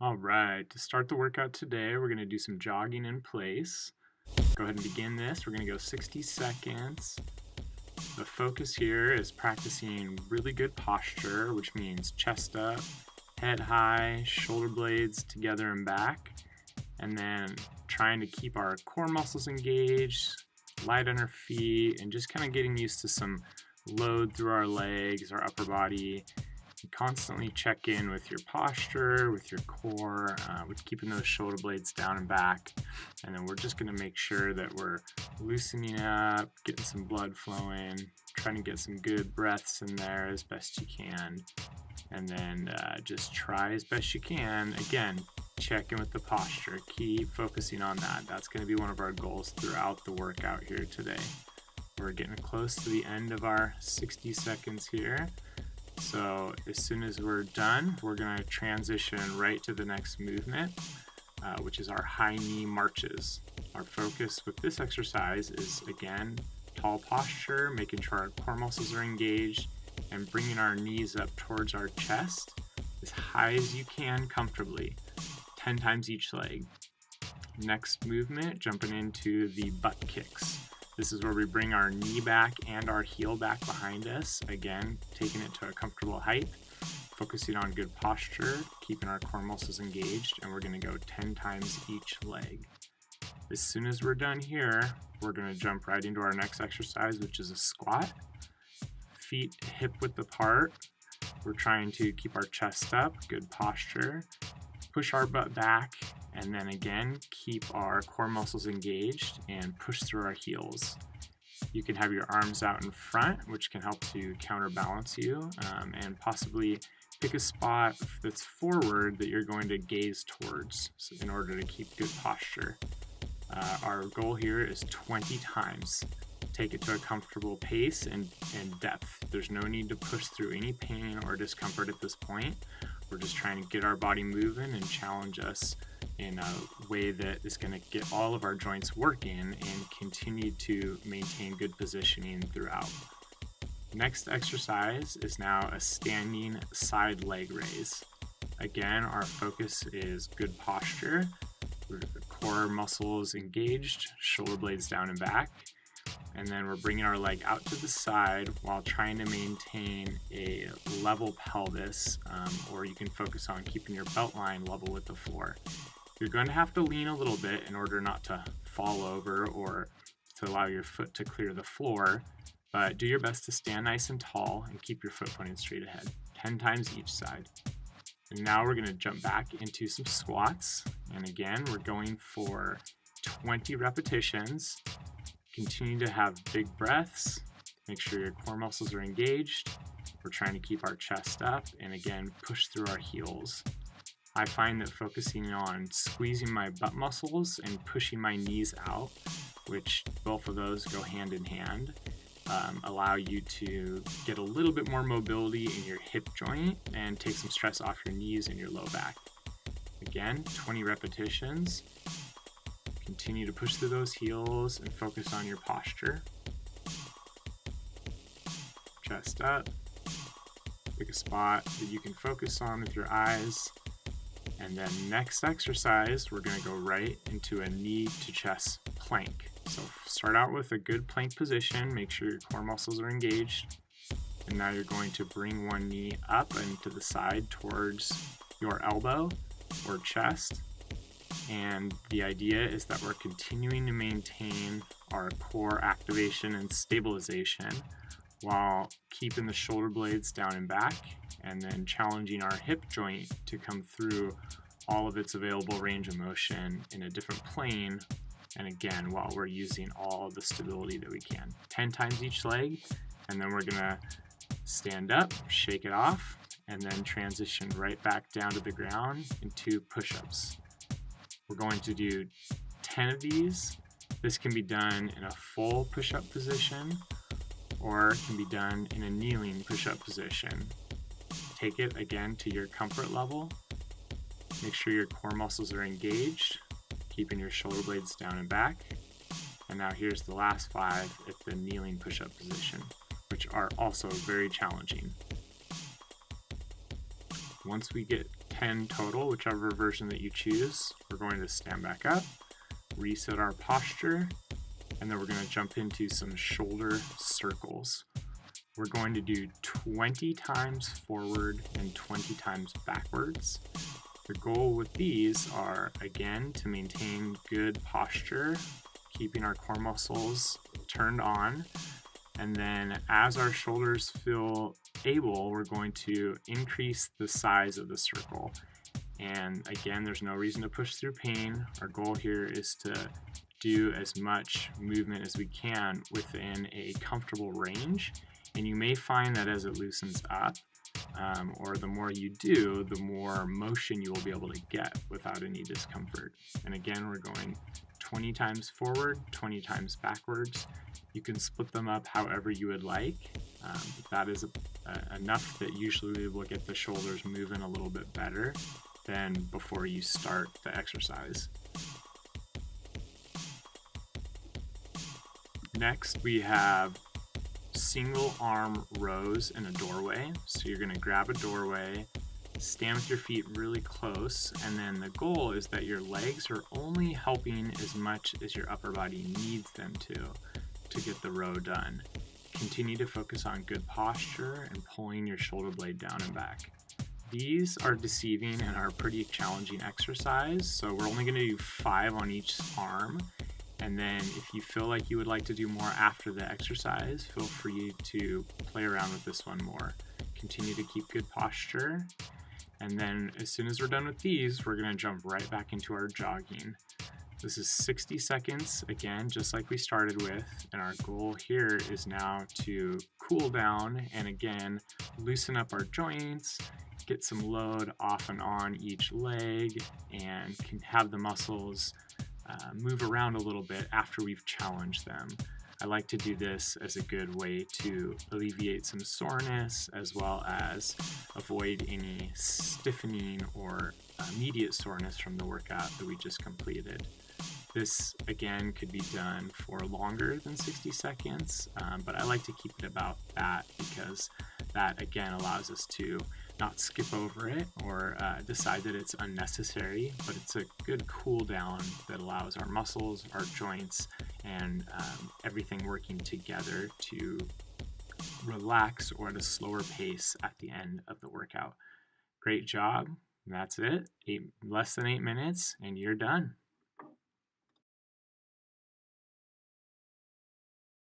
All right, to start the workout today, we're going to do some jogging in place. Go ahead and begin this. We're going to go 60 seconds. The focus here is practicing really good posture, which means chest up, head high, shoulder blades together and back, and then trying to keep our core muscles engaged, light on our feet, and just kind of getting used to some load through our legs, our upper body. Constantly check in with your posture, with your core, with keeping those shoulder blades down and back. And then we're just going to make sure that we're loosening up, getting some blood flowing, trying to get some good breaths in there as best you can. And then just try as best you can. Again, check in with the posture. Keep focusing on that. That's going to be one of our goals throughout the workout here today. We're getting close to the end of our 60 seconds here. So as soon as we're done, we're going to transition right to the next movement, which is our high knee marches. Our focus with this exercise is, again, tall posture, making sure our core muscles are engaged, and bringing our knees up towards our chest as high as you can comfortably, 10 times each leg. Next movement, jumping into the butt kicks. This is where we bring our knee back and our heel back behind us. Again, taking it to a comfortable height, focusing on good posture, keeping our core muscles engaged, and we're going to go 10 times each leg. As soon as we're done here, we're going to jump right into our next exercise, which is a squat. Feet hip width apart. We're trying to keep our chest up, good posture, push our butt back, and then again, keep our core muscles engaged and push through our heels. You can have your arms out in front, which can help to counterbalance you, and possibly pick a spot that's forward that you're going to gaze towards in order to keep good posture. Our goal here is 20 times. Take it to a comfortable pace and depth. There's no need to push through any pain or discomfort at this point. We're just trying to get our body moving and challenge us in a way that is going to get all of our joints working and continue to maintain good positioning throughout. Next exercise is now a standing side leg raise. Again, our focus is good posture, core muscles engaged, shoulder blades down and back. And then we're bringing our leg out to the side while trying to maintain a level pelvis, or you can focus on keeping your belt line level with the floor. You're going to have to lean a little bit in order not to fall over or to allow your foot to clear the floor, but do your best to stand nice and tall and keep your foot pointed straight ahead, 10 times each side. And now we're going to jump back into some squats. And again, we're going for 20 repetitions. Continue to have big breaths. Make sure your core muscles are engaged. We're trying to keep our chest up and again, push through our heels. I find that focusing on squeezing my butt muscles and pushing my knees out, which both of those go hand in hand, allow you to get a little bit more mobility in your hip joint and take some stress off your knees and your low back. Again, 20 repetitions. Continue to push through those heels and focus on your posture. Chest up. Pick a spot that you can focus on with your eyes. And then next exercise, we're going to go right into a knee to chest plank. So start out with a good plank position. Make sure your core muscles are engaged. And now you're going to bring one knee up and to the side towards your elbow or chest. And the idea is that we're continuing to maintain our core activation and stabilization while keeping the shoulder blades down and back, and then challenging our hip joint to come through all of its available range of motion in a different plane. And again, while we're using all of the stability that we can. 10 times each leg, and then we're gonna stand up, shake it off, and then transition right back down to the ground into push-ups. We're going to do 10 of these. This can be done in a full push-up position, or it can be done in a kneeling push-up position. Take it again to your comfort level. Make sure your core muscles are engaged, keeping your shoulder blades down and back. And now here's the last 5 at the kneeling push-up position, which are also very challenging. Once we get 10 total, whichever version that you choose. We're going to stand back up, reset our posture, and then we're going to jump into some shoulder circles. We're going to do 20 times forward and 20 times backwards. The goal with these are, again, to maintain good posture, keeping our core muscles turned on, and then as our shoulders feel able, we're going to increase the size of the circle. And again, there's no reason to push through pain. Our goal here is to do as much movement as we can within a comfortable range. And you may find that as it loosens up, or the more you do, the more motion you will be able to get without any discomfort. And again, we're going 20 times forward, 20 times backwards. You can split them up however you would like. But that is enough that usually will get the shoulders moving a little bit better than before you start the exercise. Next, we have single arm rows in a doorway. So you're going to grab a doorway, stand with your feet really close, and then the goal is that your legs are only helping as much as your upper body needs them to get the row done. Continue to focus on good posture and pulling your shoulder blade down and back. These are deceiving and are a pretty challenging exercise, so we're only going to do 5 on each arm. And then if you feel like you would like to do more after the exercise, feel free to play around with this one more. Continue to keep good posture. And then as soon as we're done with these, we're going to jump right back into our jogging. This is 60 seconds, again, just like we started with. And our goal here is now to cool down and again, loosen up our joints, get some load off and on each leg, and can have the muscles move around a little bit after we've challenged them. I like to do this as a good way to alleviate some soreness as well as avoid any stiffening or immediate soreness from the workout that we just completed. This again could be done for longer than 60 seconds, but I like to keep it about that because that again allows us to not skip over it or decide that it's unnecessary, but it's a good cool down that allows our muscles, our joints, and everything working together to relax or at a slower pace at the end of the workout. Great job. That's it. Less than 8 minutes and you're done.